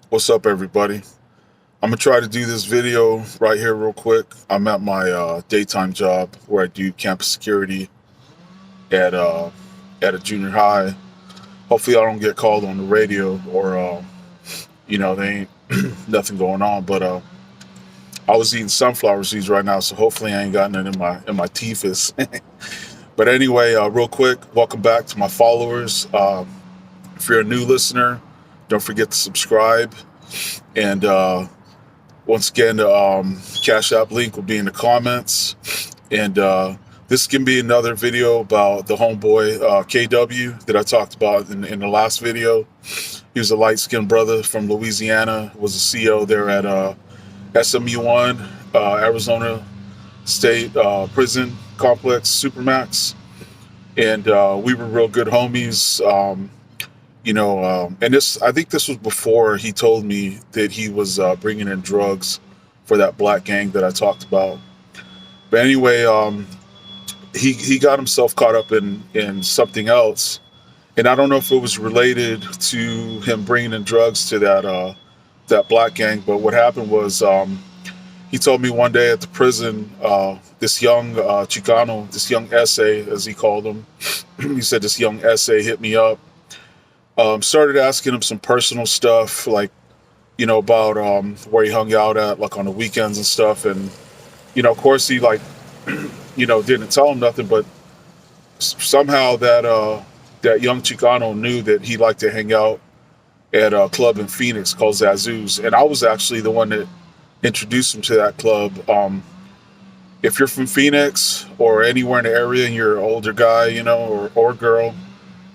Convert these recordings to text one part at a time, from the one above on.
What's up, everybody? I'm gonna try to do this video right here real quick. I'm at my daytime job where I do campus security at uh, at a junior high. Hopefully, I don't get called on the radio or they ain't nothing going on. But I was eating sunflower seeds right now, so hopefully I ain't got none in my teeth. But anyway, real quick, welcome back to my followers. If you're a new listener, don't forget to subscribe and. Once again, the Cash App link will be in the comments. And this can be another video about the homeboy KW that I talked about in the last video. He was a light-skinned brother from Louisiana, was a CO there at SMU1, Arizona State Prison Complex, Supermax. And we were real good homies. And I think this was before he told me that he was bringing in drugs for that black gang that I talked about. But anyway, he got himself caught up in something else, and I don't know if it was related to him bringing in drugs to that black gang. But what happened was he told me one day at the prison, this young Chicano, this young essay, as he called him, he said this young essay hit me up. Started asking him some personal stuff, like, about where he hung out at, like on the weekends and stuff. And, of course, he, like, didn't tell him nothing, but somehow that young Chicano knew that he liked to hang out at a club in Phoenix called Zazuz. And I was actually the one that introduced him to that club. If you're from Phoenix or anywhere in the area and you're an older guy, or girl,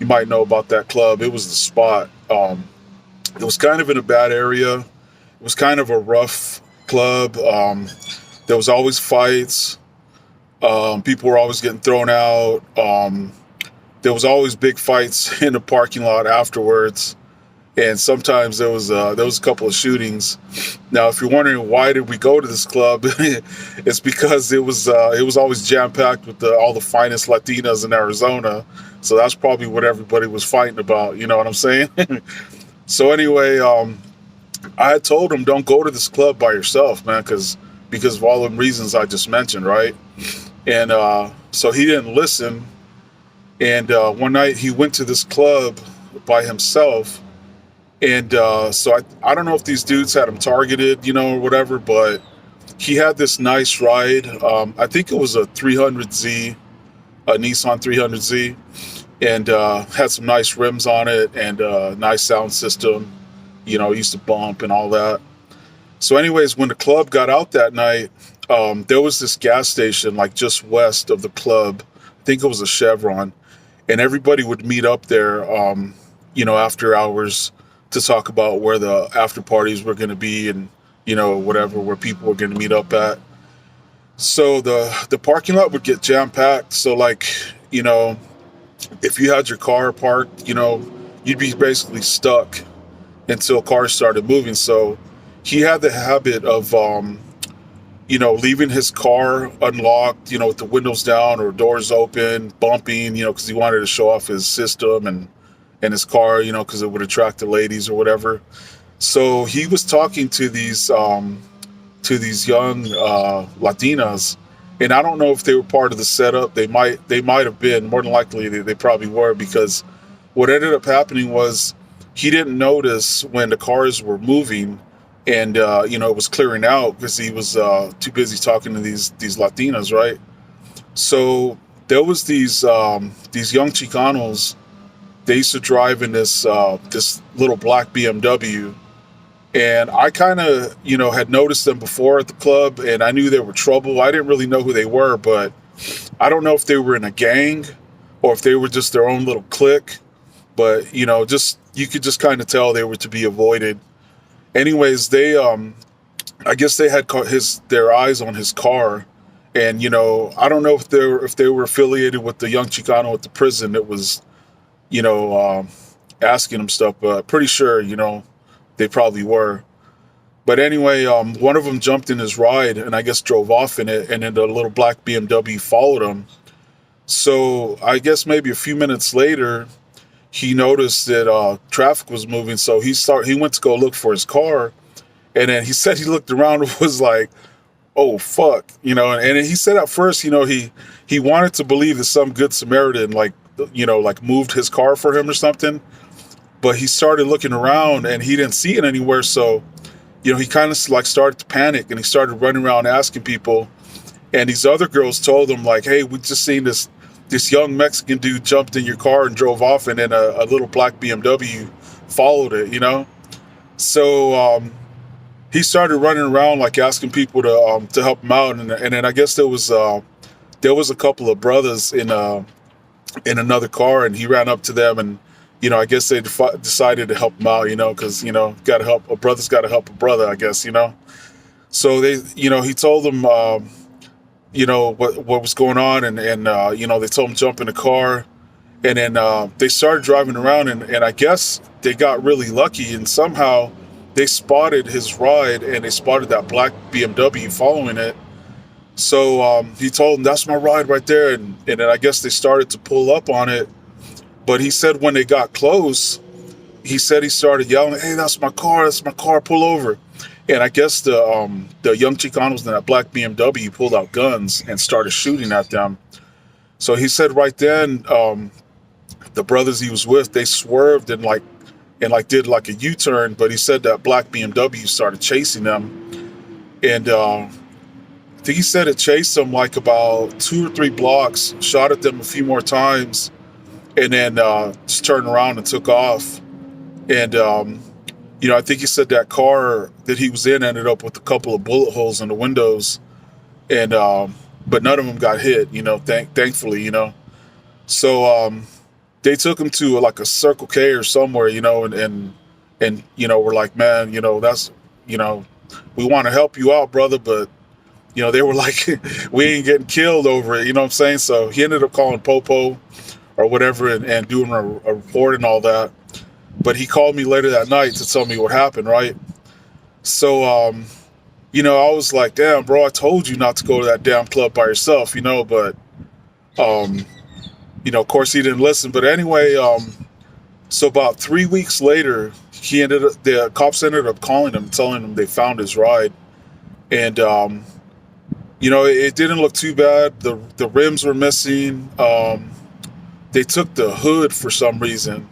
you might know about that club. It was the spot. It was kind of in a bad area. It was kind of a rough club. There was always fights. People were always getting thrown out. There was always big fights in the parking lot afterwards. And sometimes there was a couple of shootings. Now, if you're wondering why did we go to this club, it's because it was always jam packed with all the finest Latinas in Arizona. So that's probably what everybody was fighting about. You know what I'm saying? So anyway, I had told him don't go to this club by yourself, man, because of all the reasons I just mentioned, right? And so he didn't listen. And one night he went to this club by himself. And so I don't know if these dudes had him targeted, or whatever, but he had this nice ride. I think it was a 300Z, a Nissan 300Z, and had some nice rims on it and a nice sound system. Used to bump and all that. So anyways, when the club got out that night, there was this gas station like just west of the club. I think it was a Chevron. And everybody would meet up there, after hours to talk about where the after parties were going to be and, whatever, where people were going to meet up at. So the parking lot would get jam packed. So like, if you had your car parked, you'd be basically stuck until cars started moving. So he had the habit of, leaving his car unlocked, with the windows down or doors open, bumping, because he wanted to show off his system and his car, because it would attract the ladies or whatever. So he was talking to these young Latinas, and I don't know if they were part of the setup. They might have been. More than likely, they probably were, because what ended up happening was he didn't notice when the cars were moving, and it was clearing out because he was too busy talking to these Latinas, right? So there was these young Chicanos. They used to drive in this little black BMW, and I kind of had noticed them before at the club, and I knew they were trouble. I didn't really know who they were, but I don't know if they were in a gang or if they were just their own little clique. But just you could just kind of tell they were to be avoided. Anyways, they I guess they had their eyes on his car, and I don't know if they were affiliated with the young Chicano at the prison that was asking him stuff, but pretty sure, they probably were. But anyway, one of them jumped in his ride and I guess drove off in it, and then the little black BMW followed him. So I guess maybe a few minutes later, he noticed that traffic was moving, so he went to go look for his car, and then he said he looked around and was like, "Oh fuck," And he said at first, he wanted to believe that some good Samaritan like moved his car for him or something, but he started looking around and he didn't see it anywhere. So, he kind of like started to panic and he started running around asking people. And these other girls told him like, "Hey, we just seen this young Mexican dude jumped in your car and drove off, and then a little black BMW followed it." So he started running around like asking people to help him out, and then I guess there was a couple of brothers in another car, and he ran up to them, and I guess they decided to help him out, because got to help a brother's got to help a brother, I guess. So they, he told them, what was going on, and they told him jump in the car, and then they started driving around, and I guess they got really lucky, and somehow they spotted his ride, and they spotted that black BMW following it. So he told them, "That's my ride right there," and then I guess they started to pull up on it. But he said when they got close, he said he started yelling, "Hey, that's my car, pull over." And I guess the young Chicanos in that black BMW pulled out guns and started shooting at them. So he said right then, the brothers he was with, they swerved and did like a U-turn, but he said that black BMW started chasing them. And I think he said it chased them like about 2 or 3 blocks, shot at them a few more times, and then just turned around and took off. And I think he said that car that he was in ended up with a couple of bullet holes in the windows, and but none of them got hit. Thankfully. So they took him to like a Circle K or somewhere. And we're like, "Man, that's we want to help you out, brother," but they were like, "We ain't getting killed over it." You know what I'm saying? So he ended up calling Popo or whatever and doing a report and all that. But he called me later that night to tell me what happened, right? So, I was like, "Damn, bro, I told you not to go to that damn club by yourself," but, of course he didn't listen. But anyway, so about 3 weeks later, the cops ended up calling him, telling him they found his ride. And, it didn't look too bad. The rims were missing. They took the hood for some reason.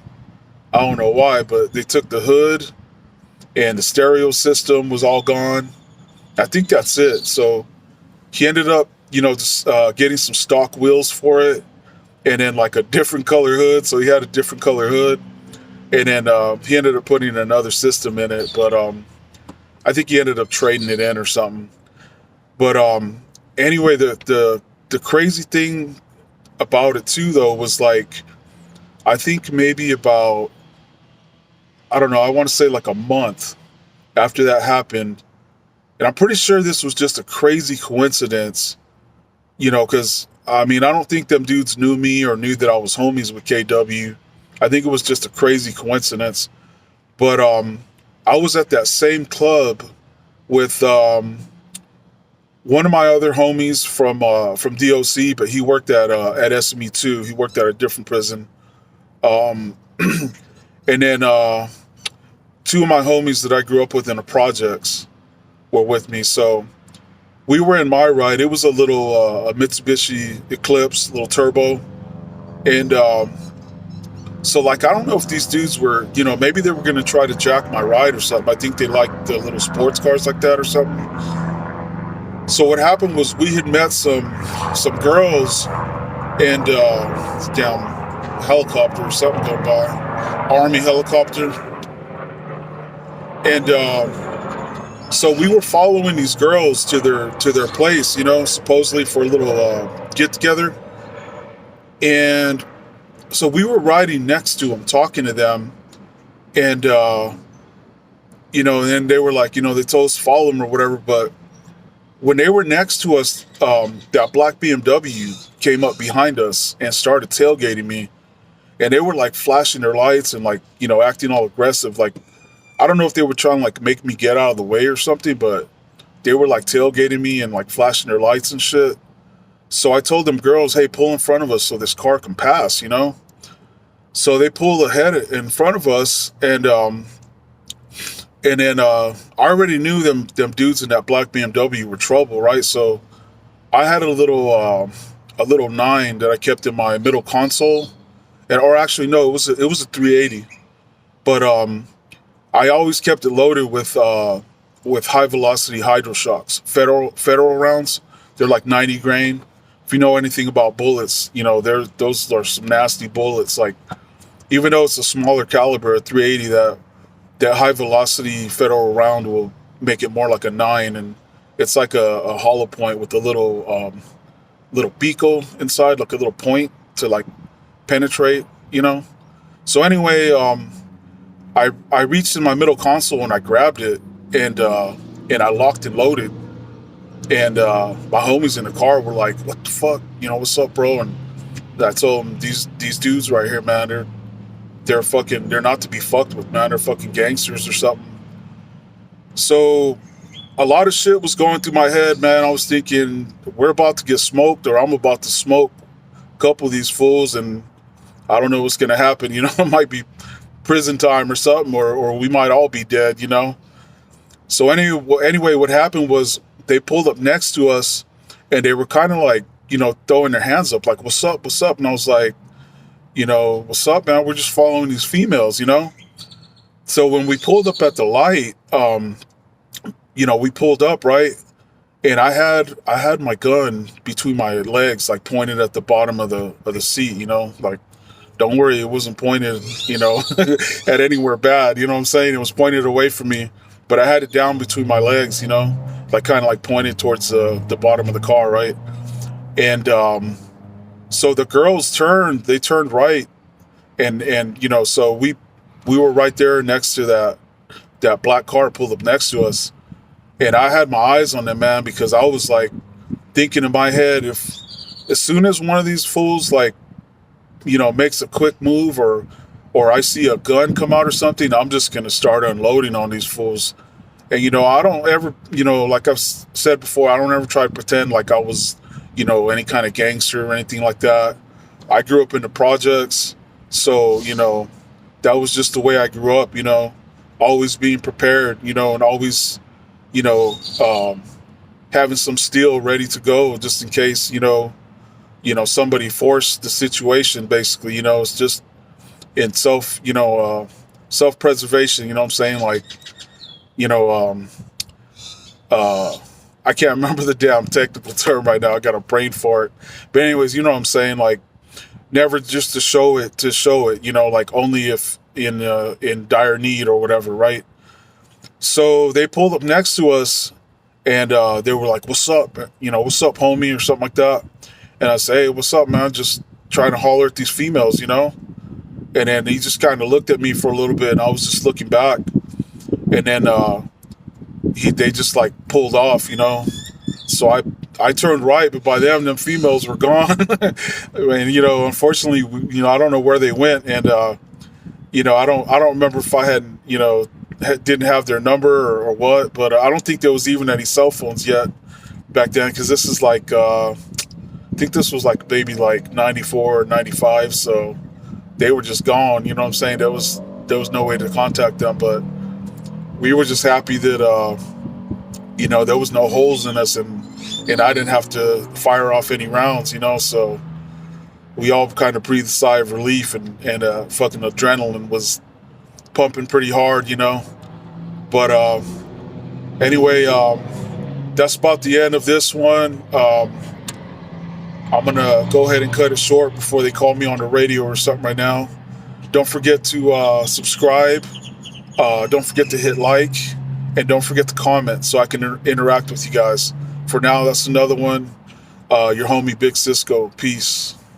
I don't know why, but they took the hood and the stereo system was all gone. I think that's it. So he ended up, just getting some stock wheels for it, and then like a different color hood. So he had a different color hood, and then he ended up putting another system in it. But I think he ended up trading it in or something. But anyway, the crazy thing about it too, though, was like, I think maybe about, I don't know, I want to say like a month after that happened. And I'm pretty sure this was just a crazy coincidence, because, I don't think them dudes knew me or knew that I was homies with KW. I think it was just a crazy coincidence. But I was at that same club with one of my other homies from DOC, but he worked at SME too. He worked at a different prison. And then 2 of my homies that I grew up with in the projects were with me. So we were in my ride. It was a little a Mitsubishi Eclipse, little turbo. And so like, I don't know if these dudes were, maybe they were going to try to jack my ride or something. I think they liked the little sports cars like that or something. So what happened was we had met some girls, and down helicopter or something go by, Army helicopter. And so we were following these girls to their place, supposedly for a little get together. And so we were riding next to them, talking to them, and and they were like, they told us to follow them or whatever. But when they were next to us, that black BMW came up behind us and started tailgating me. And they were like flashing their lights and like, acting all aggressive. Like, I don't know if they were trying to like make me get out of the way or something, but they were like tailgating me and like flashing their lights and shit. So I told them girls, "Hey, pull in front of us so this car can pass," So they pulled ahead in front of us, and then I already knew them dudes in that black BMW were trouble, right? So I had a little nine that I kept in my middle console, and or actually no, it was a 380, but I always kept it loaded with high velocity hydro shocks, federal rounds. They're like 90 grain. If you know anything about bullets, you know those are some nasty bullets. Like even though it's a smaller caliber, a 380, that high velocity federal round will make it more like a nine, and it's like a hollow point with a little beagle inside, like a little point to like penetrate, you know. So anyway, I reached in my middle console and I grabbed it, and I locked and loaded, and my homies in the car were like, "What the fuck? You know, what's up, bro?" And I told them these dudes right here, man, they're not to be fucked with, man. They're fucking gangsters or something. So a lot of shit was going through my head, man. I was thinking, we're about to get smoked, or I'm about to smoke a couple of these fools, and I don't know what's gonna happen. You know, it might be prison time or something, or we might all be dead. You know. So anyway, what happened was they pulled up next to us, and they were kind of like, you know, throwing their hands up, like, "What's up? What's up?" And I was like, you know, "What's up, man? We're just following these females, you know." So when we pulled up at the light, you know, we pulled up, right, and I had my gun between my legs, like pointed at the bottom of the seat, you know, like, don't worry, it wasn't pointed, you know, at anywhere bad, you know what I'm saying? It was pointed away from me, but I had it down between my legs, you know, like kind of like pointed towards the bottom of the car, right, and so the girls they turned right, and you know, so we were right there next to that black car pulled up next to us, and I had my eyes on them, man, because I was like thinking in my head, if as soon as one of these fools, like, you know, makes a quick move, or I see a gun come out or something, I'm just gonna start unloading on these fools. And you know, I don't ever, you know, like I've said before, I don't ever try to pretend like I was, you know, any kind of gangster or anything like that. I grew up in the projects, so you know, that was just the way I grew up. You know, always being prepared, you know, and always, you know, having some steel ready to go just in case, somebody forced the situation. Basically, you know, it's just in self-preservation. You know what I'm saying? Like, you know, I can't remember the damn technical term right now. I got a brain fart. But anyways, you know what I'm saying? Like, never just to show it, you know, like only if in dire need or whatever, right? So they pulled up next to us, and they were like, "What's up? You know, what's up, homie?" or something like that. And I say, "Hey, what's up, man? Just trying to holler at these females, you know?" And then he just kind of looked at me for a little bit, and I was just looking back. And then they just like pulled off, you know. So I turned right, but by then them females were gone. And you know, unfortunately, I don't know where they went, and you know, I don't remember if I had, you know, didn't have their number or what, but I don't think there was even any cell phones yet back then, because this is like I think this was like maybe like 94 or 95, so they were just gone. You know what I'm saying? There was no way to contact them, but we were just happy that you know, there was no holes in us, and I didn't have to fire off any rounds, you know. So we all kind of breathed a sigh of relief, and fucking adrenaline was pumping pretty hard, you know. But anyway, that's about the end of this one. I'm gonna go ahead and cut it short before they call me on the radio or something right now. Don't forget to subscribe. Don't forget to hit like, and don't forget to comment so I can interact with you guys. For now, that's another one. Your homie Big Cisco. Peace.